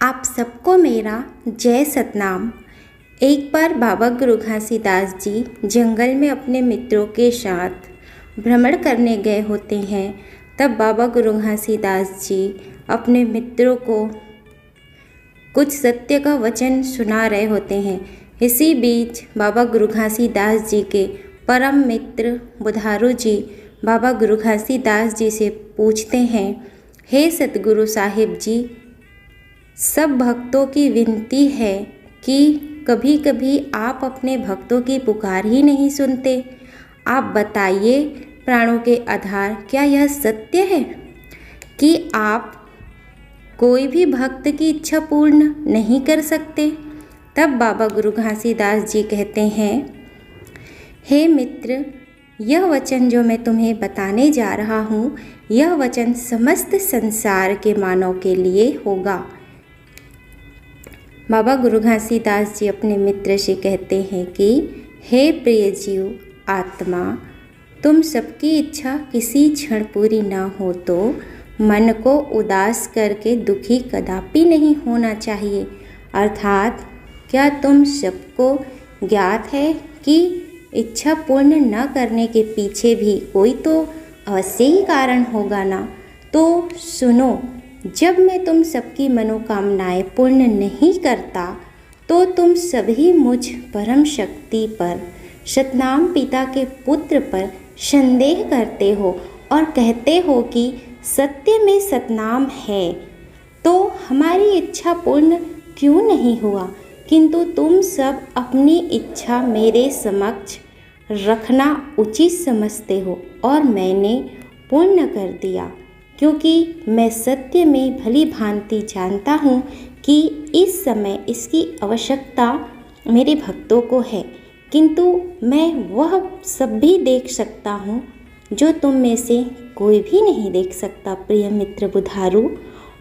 आप सबको मेरा जय सतनाम। एक बार बाबा गुरु घासीदास जी जंगल में अपने मित्रों के साथ भ्रमण करने गए होते हैं। तब बाबा गुरु घासीदास जी अपने मित्रों को कुछ सत्य का वचन सुना रहे होते हैं। इसी बीच बाबा गुरु घासीदास जी के परम मित्र बुधारू जी बाबा गुरु घासीदास जी से पूछते हैं, हे सतगुरु साहिब जी, सब भक्तों की विनती है कि कभी कभी आप अपने भक्तों की पुकार ही नहीं सुनते। आप बताइए प्राणों के आधार, क्या यह सत्य है कि आप कोई भी भक्त की इच्छा पूर्ण नहीं कर सकते? तब बाबा गुरु घासीदास जी कहते हैं, हे मित्र, यह वचन जो मैं तुम्हें बताने जा रहा हूँ, यह वचन समस्त संसार के मानव के लिए होगा। बाबा गुरु घासीदास जी अपने मित्र से कहते हैं कि हे प्रिय जीव आत्मा, तुम सबकी इच्छा किसी क्षण पूरी न हो तो मन को उदास करके दुखी कदापि नहीं होना चाहिए। अर्थात क्या तुम सबको ज्ञात है कि इच्छा पूर्ण न करने के पीछे भी कोई तो अवश्य ही कारण होगा ना? तो सुनो, जब मैं तुम सबकी मनोकामनाएं पूर्ण नहीं करता तो तुम सभी मुझ परम शक्ति पर, सतनाम पिता के पुत्र पर संदेह करते हो और कहते हो कि सत्य में सतनाम है, तो हमारी इच्छा पूर्ण क्यों नहीं हुआ? किंतु तुम सब अपनी इच्छा मेरे समक्ष रखना उचित समझते हो और मैंने पूर्ण कर दिया, क्योंकि मैं सत्य में भली भांति जानता हूँ कि इस समय इसकी आवश्यकता मेरे भक्तों को है। किंतु मैं वह सब भी देख सकता हूँ जो तुम में से कोई भी नहीं देख सकता, प्रिय मित्र बुधारू।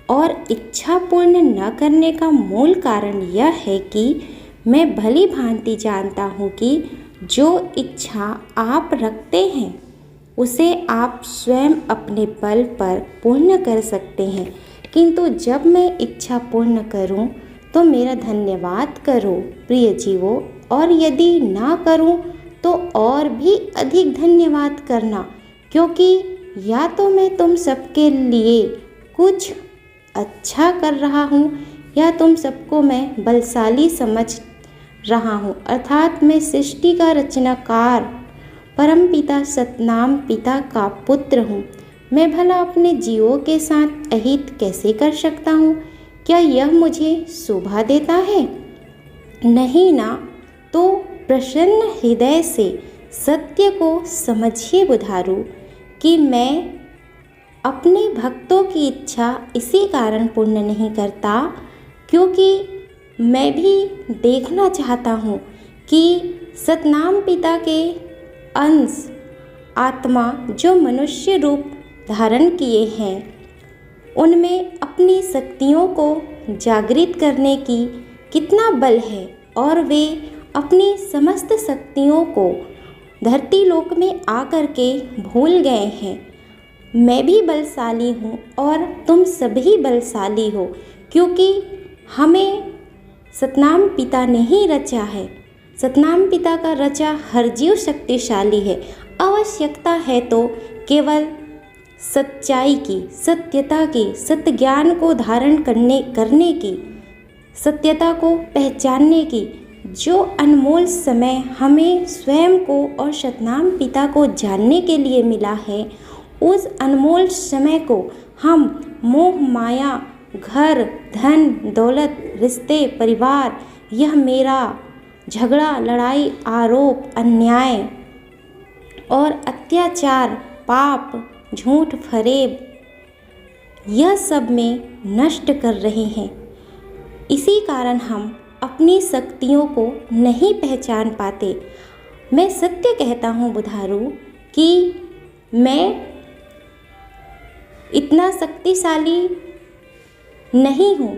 और इच्छा पूर्ण न करने का मूल कारण यह है कि मैं भली भांति जानता हूँ कि जो इच्छा आप रखते हैं उसे आप स्वयं अपने बल पर पूर्ण कर सकते हैं। किंतु जब मैं इच्छा पूर्ण करूं तो मेरा धन्यवाद करो प्रिय जीवों, और यदि ना करूं तो और भी अधिक धन्यवाद करना, क्योंकि या तो मैं तुम सबके लिए कुछ अच्छा कर रहा हूं या तुम सबको मैं बलशाली समझ रहा हूं। अर्थात मैं सृष्टि का रचनाकार परम पिता सतनाम पिता का पुत्र हूँ। मैं भला अपने जीवों के साथ अहित कैसे कर सकता हूँ? क्या यह मुझे शोभा देता है? नहीं ना। तो प्रसन्न हृदय से सत्य को समझिए बुधारू कि मैं अपने भक्तों की इच्छा इसी कारण पूर्ण नहीं करता क्योंकि मैं भी देखना चाहता हूँ कि सतनाम पिता के अंश आत्मा जो मनुष्य रूप धारण किए हैं, उनमें अपनी शक्तियों को जागृत करने की कितना बल है और वे अपनी समस्त शक्तियों को धरती लोक में आकर के भूल गए हैं। मैं भी बलशाली हूँ और तुम सभी बलशाली हो, क्योंकि हमें सतनाम पिता ने ही रचा है। सतनाम पिता का रचा हर जीव शक्तिशाली है। आवश्यकता है तो केवल सच्चाई की, सत्यता की, सत्य ज्ञान को धारण करने की, सत्यता को पहचानने की। जो अनमोल समय हमें स्वयं को और सतनाम पिता को जानने के लिए मिला है, उस अनमोल समय को हम मोह माया, घर, धन, दौलत, रिश्ते, परिवार, यह मेरा, झगड़ा, लड़ाई, आरोप, अन्याय और अत्याचार, पाप, झूठ, फरेब, यह सब में नष्ट कर रहे हैं। इसी कारण हम अपनी शक्तियों को नहीं पहचान पाते। मैं सत्य कहता हूँ बुधारू कि मैं इतना शक्तिशाली नहीं हूँ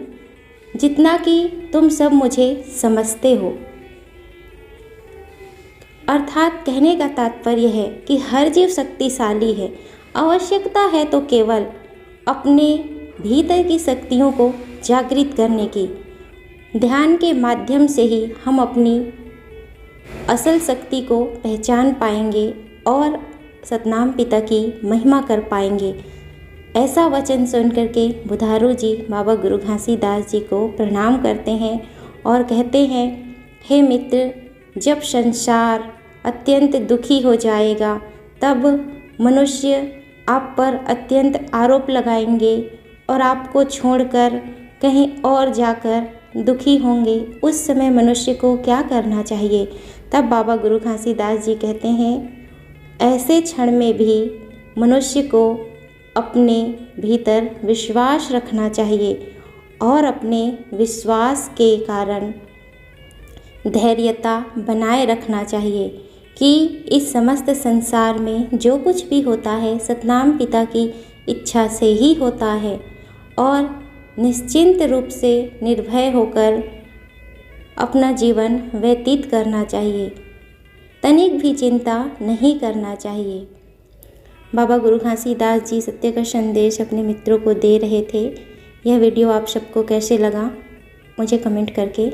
जितना कि तुम सब मुझे समझते हो। अर्थात कहने का तात्पर्य है कि हर जीव शक्तिशाली है। आवश्यकता है तो केवल अपने भीतर की शक्तियों को जागृत करने की। ध्यान के माध्यम से ही हम अपनी असल शक्ति को पहचान पाएंगे और सतनाम पिता की महिमा कर पाएंगे। ऐसा वचन सुनकर के बुधारू जी बाबा गुरु घासीदास जी को प्रणाम करते हैं और कहते हैं, हे मित्र, जब संसार अत्यंत दुखी हो जाएगा तब मनुष्य आप पर अत्यंत आरोप लगाएंगे और आपको छोड़कर कहीं और जाकर दुखी होंगे। उस समय मनुष्य को क्या करना चाहिए? तब बाबा गुरु घासीदास जी कहते हैं, ऐसे क्षण में भी मनुष्य को अपने भीतर विश्वास रखना चाहिए और अपने विश्वास के कारण धैर्यता बनाए रखना चाहिए कि इस समस्त संसार में जो कुछ भी होता है सतनाम पिता की इच्छा से ही होता है और निश्चिंत रूप से निर्भय होकर अपना जीवन व्यतीत करना चाहिए। तनिक भी चिंता नहीं करना चाहिए। बाबा गुरु घासीदास जी सत्य का संदेश अपने मित्रों को दे रहे थे। यह वीडियो आप सबको कैसे लगा मुझे कमेंट करके